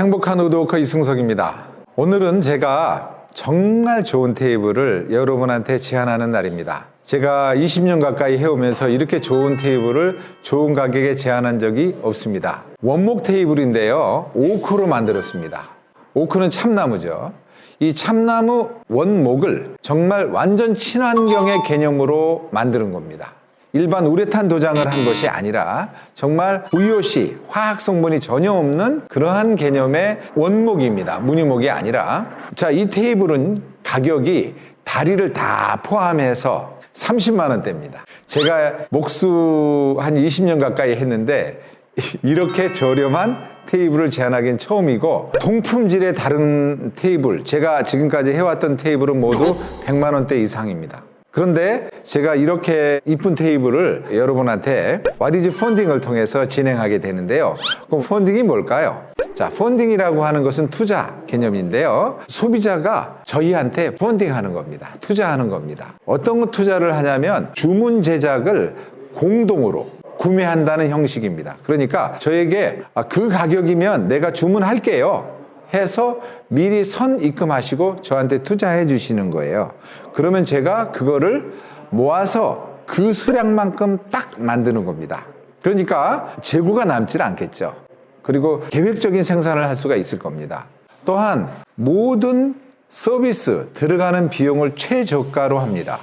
행복한 우드워커 이승석입니다. 오늘은 제가 정말 좋은 테이블을 여러분한테 제안하는 날입니다. 제가 20년 가까이 해오면서 이렇게 좋은 테이블을 좋은 가격에 제안한 적이 없습니다. 원목 테이블인데요, 오크로 만들었습니다. 오크는 참나무죠. 이 참나무 원목을 정말 완전 친환경의 개념으로 만드는 겁니다. 일반 우레탄 도장을 한 것이 아니라 정말 VOC, 화학 성분이 전혀 없는 그러한 개념의 원목입니다. 무늬목이 아니라. 자, 이 테이블은 가격이 다리를 다 포함해서 30만 원대입니다. 제가 목수 한 20년 가까이 했는데 이렇게 저렴한 테이블을 제안하기는 처음이고, 동품질의 다른 테이블, 제가 지금까지 해왔던 테이블은 모두 100만 원대 이상입니다. 그런데 제가 이렇게 이쁜 테이블을 여러분한테 와디즈 펀딩을 통해서 진행하게 되는데요. 그럼 펀딩이 뭘까요? 자, 펀딩이라고 하는 것은 투자 개념인데요. 소비자가 저희한테 펀딩하는 겁니다. 투자하는 겁니다. 어떤 투자를 하냐면 주문 제작을 공동으로 구매한다는 형식입니다. 그러니까 저에게 그 가격이면 내가 주문할게요 해서 미리 선 입금하시고 저한테 투자해 주시는 거예요. 그러면 제가 그거를 모아서 그 수량만큼 딱 만드는 겁니다. 그러니까 재고가 남질 않겠죠. 그리고 계획적인 생산을 할 수가 있을 겁니다. 또한 모든 서비스 들어가는 비용을 최저가로 합니다.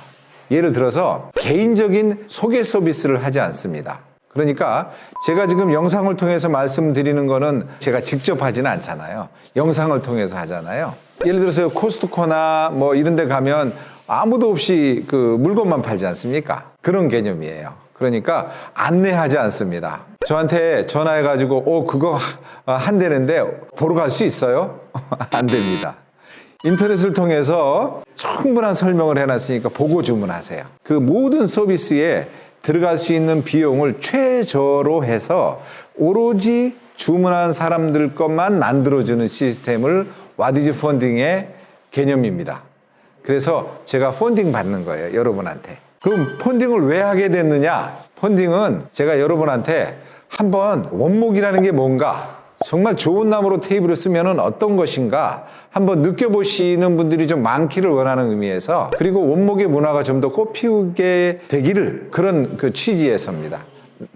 예를 들어서 개인적인 소개 서비스를 하지 않습니다. 그러니까 제가 지금 영상을 통해서 말씀드리는 거는 제가 직접 하지는 않잖아요. 영상을 통해서 하잖아요. 예를 들어서 코스트코나 뭐 이런 데 가면 아무도 없이 그 물건만 팔지 않습니까? 그런 개념이에요. 그러니까 안내하지 않습니다. 저한테 전화해가지고 그거 한대는데 보러 갈 수 있어요? 안 됩니다. 인터넷을 통해서 충분한 설명을 해놨으니까 보고 주문하세요. 그 모든 서비스에 들어갈 수 있는 비용을 최저로 해서 오로지 주문한 사람들 것만 만들어주는 시스템을 와디즈 펀딩의 개념입니다. 그래서 제가 펀딩 받는 거예요, 여러분한테. 그럼 펀딩을 왜 하게 됐느냐? 펀딩은 제가 여러분한테 한번 원목이라는 게 뭔가, 정말 좋은 나무로 테이블을 쓰면 어떤 것인가 한번 느껴보시는 분들이 좀 많기를 원하는 의미에서, 그리고 원목의 문화가 좀 더 꽃피우게 되기를, 그런 그 취지에서입니다.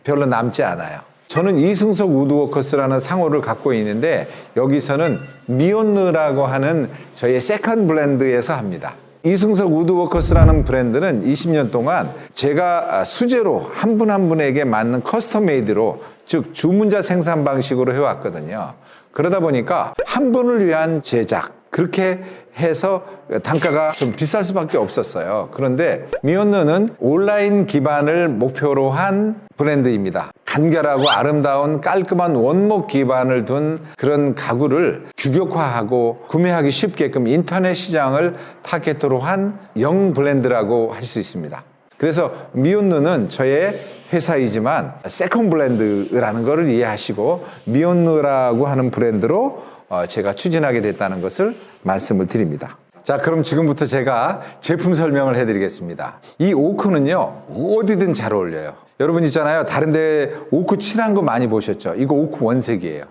별로 남지 않아요. 저는 이승석 우드워커스라는 상호를 갖고 있는데 여기서는 미온느라고 하는 저의 세컨드 브랜드에서 합니다. 이승석 우드워커스라는 브랜드는 20년 동안 제가 수제로 한 분 한 분에게 맞는 커스텀 메이드로, 즉 주문자 생산 방식으로 해왔거든요. 그러다 보니까 한 분을 위한 제작, 그렇게 해서 단가가 좀 비쌀 수밖에 없었어요. 그런데 미온느는 온라인 기반을 목표로 한 브랜드입니다. 간결하고 아름다운 깔끔한 원목 기반을 둔 그런 가구를 규격화하고 구매하기 쉽게끔 인터넷 시장을 타겟으로 한 영 브랜드라고 할 수 있습니다. 그래서 미온느는 저의 회사이지만 세컨 브랜드라는 것을 이해하시고 미온느라고 하는 브랜드로 제가 추진하게 됐다는 것을 말씀을 드립니다. 자, 그럼 지금부터 제가 제품 설명을 해드리겠습니다. 이 오크는요, 어디든 잘 어울려요. 여러분 있잖아요, 다른데 오크 칠한 거 많이 보셨죠? 이거 오크 원색이에요.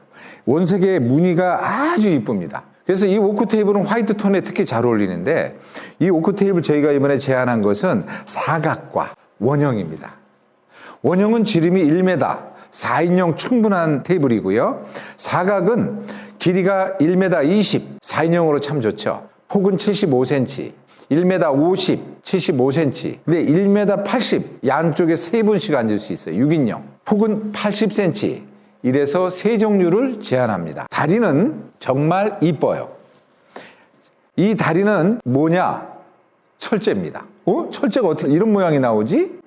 원색의 무늬가 아주 이쁩니다. 그래서 이 오크 테이블은 화이트 톤에 특히 잘 어울리는데, 이 오크 테이블 저희가 이번에 제안한 것은 사각과 원형입니다. 원형은 지름이 1m, 4인용 충분한 테이블이고요. 사각은 길이가 1m 20, 4인용으로 참 좋죠. 폭은 75cm, 1m 50, 75cm. 근데 1m 80, 양쪽에 세 분씩 앉을 수 있어요. 6인용. 폭은 80cm. 이래서 세 종류를 제안합니다. 다리는 정말 이뻐요. 이 다리는 뭐냐? 철제입니다. 철제가 어떻게 이런 모양이 나오지?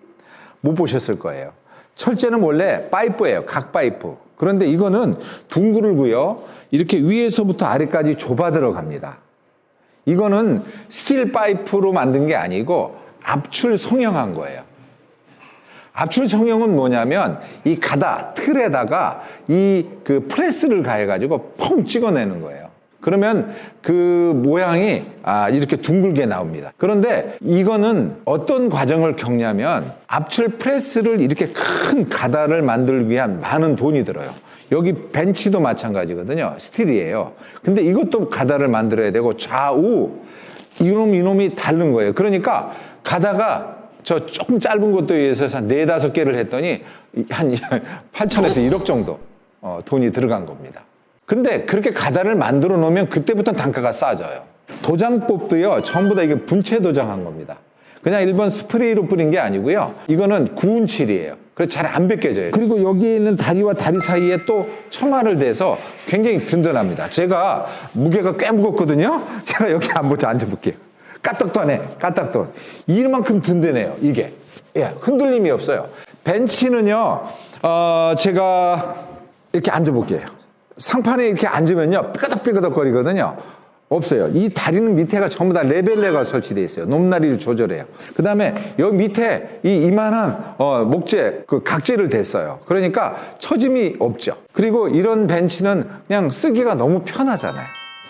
못 보셨을 거예요. 철제는 원래 파이프예요. 각 파이프. 그런데 이거는 둥그르고요, 이렇게 위에서부터 아래까지 좁아 들어갑니다. 이거는 스틸 파이프로 만든 게 아니고 압출 성형한 거예요. 압출 성형은 뭐냐면 이 가다 틀에다가 이 그 프레스를 가해가지고 펑 찍어내는 거예요. 그러면 그 모양이 이렇게 둥글게 나옵니다. 그런데 이거는 어떤 과정을 겪냐면 압출 프레스를 이렇게 큰 가다를 만들기 위한 많은 돈이 들어요. 여기 벤치도 마찬가지거든요. 스틸이에요. 근데 이것도 가다를 만들어야 되고 좌우 이놈이 다른 거예요. 그러니까 가다가 저 조금 짧은 것도 위해서 한 4-5개를 했더니 한 8천에서 1억 정도 돈이 들어간 겁니다. 근데 그렇게 가다를 만들어 놓으면 그때부터 단가가 싸져요. 도장법도요, 전부 다 이게 분체 도장한 겁니다. 그냥 일반 스프레이로 뿌린 게 아니고요. 이거는 구운칠이에요. 그래서 잘 안 벗겨져요. 그리고 여기에 있는 다리와 다리 사이에 또 첨화를 대서 굉장히 든든합니다. 제가 무게가 꽤 무겁거든요. 제가 여기 한번 앉아볼게요. 까딱도 안 해. 까딱도. 이만큼 든든해요. 이게. 예, 흔들림이 없어요. 벤치는요, 제가 이렇게 앉아볼게요. 상판에 이렇게 앉으면요, 삐그덕삐그덕 거리거든요. 없어요. 이 다리는 밑에가 전부 다 레벨레가 설치되어 있어요. 높낮이를 조절해요. 그 다음에 여기 밑에 이 이만한 목재, 그 각재를 댔어요. 그러니까 처짐이 없죠. 그리고 이런 벤치는 그냥 쓰기가 너무 편하잖아요.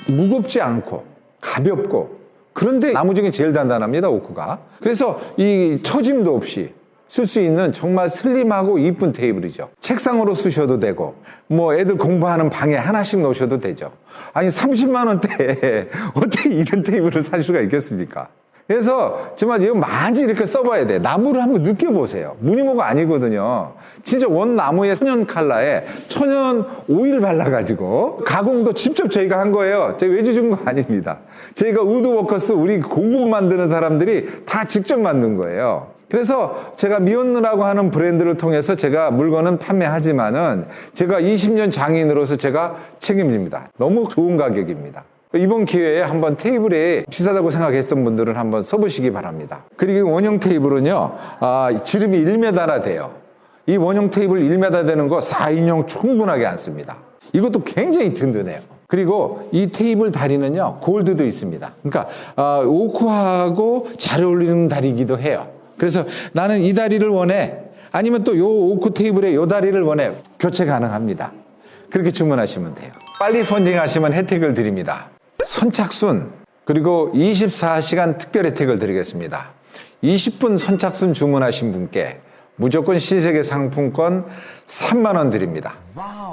무겁지 않고 가볍고, 그런데 나무 중에 제일 단단합니다, 오크가. 그래서 이 처짐도 없이 쓸 수 있는 정말 슬림하고 이쁜 테이블이죠. 책상으로 쓰셔도 되고, 뭐 애들 공부하는 방에 하나씩 놓으셔도 되죠. 아니 30만 원대에 어떻게 이런 테이블을 살 수가 있겠습니까? 그래서 정말 이거 많이 이렇게 써봐야 돼. 나무를 한번 느껴보세요. 무늬모가 아니거든요. 진짜 원나무의 천연 칼라에 천연 오일 발라가지고 가공도 직접 저희가 한 거예요. 제가 외주 준 거 아닙니다. 저희가 우드워커스, 우리 공구 만드는 사람들이 다 직접 만든 거예요. 그래서 제가 미온느라고 하는 브랜드를 통해서 제가 물건은 판매하지만은 제가 20년 장인으로서 제가 책임집니다. 너무 좋은 가격입니다. 이번 기회에 한번 테이블에 비싸다고 생각했던 분들은 한번 써보시기 바랍니다. 그리고 원형 테이블은요, 지름이 1m나 돼요. 이 원형 테이블 1m 되는 거 4인용 충분하게 앉습니다. 이것도 굉장히 든든해요. 그리고 이 테이블 다리는요, 골드도 있습니다. 그러니까 오크하고 잘 어울리는 다리이기도 해요. 그래서 나는 이 다리를 원해, 아니면 또 요 오크 테이블에 요 다리를 원해, 교체 가능합니다. 그렇게 주문하시면 돼요. 빨리 펀딩 하시면 혜택을 드립니다. 선착순, 그리고 24시간 특별 혜택을 드리겠습니다. 20분 선착순 주문하신 분께 무조건 신세계 상품권 3만 원 드립니다.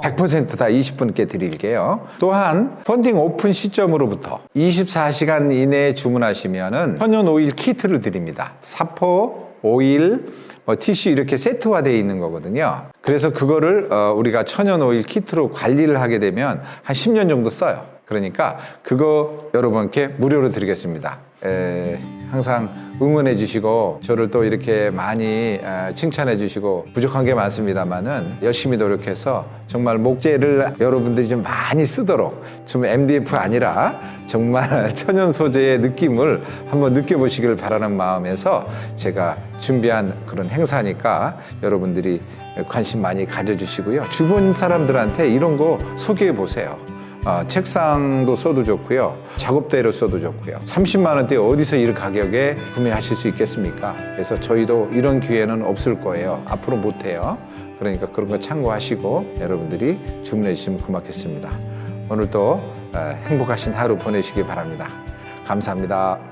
100% 다 20분께 드릴게요. 또한 펀딩 오픈 시점으로부터 24시간 이내에 주문하시면은 천연 오일 키트를 드립니다. 사포, 오일, 티슈 이렇게 세트화되어 있는 거거든요. 그래서 그거를 우리가 천연 오일 키트로 관리를 하게 되면 한 10년 정도 써요. 그러니까 그거 여러분께 무료로 드리겠습니다. 항상 응원해 주시고 저를 또 이렇게 많이 칭찬해 주시고, 부족한 게 많습니다만은 열심히 노력해서 정말 목재를 여러분들이 좀 많이 쓰도록, 좀 MDF 아니라 정말 천연 소재의 느낌을 한번 느껴보시길 바라는 마음에서 제가 준비한 그런 행사니까 여러분들이 관심 많이 가져주시고요. 주변 사람들한테 이런 거 소개해 보세요. 책상도 써도 좋고요, 작업대로 써도 좋고요. 30만 원대 어디서 이 가격에 구매하실 수 있겠습니까? 그래서 저희도 이런 기회는 없을 거예요. 앞으로 못해요. 그러니까 그런 거 참고하시고 여러분들이 주문해 주시면 고맙겠습니다. 오늘도 행복하신 하루 보내시기 바랍니다. 감사합니다.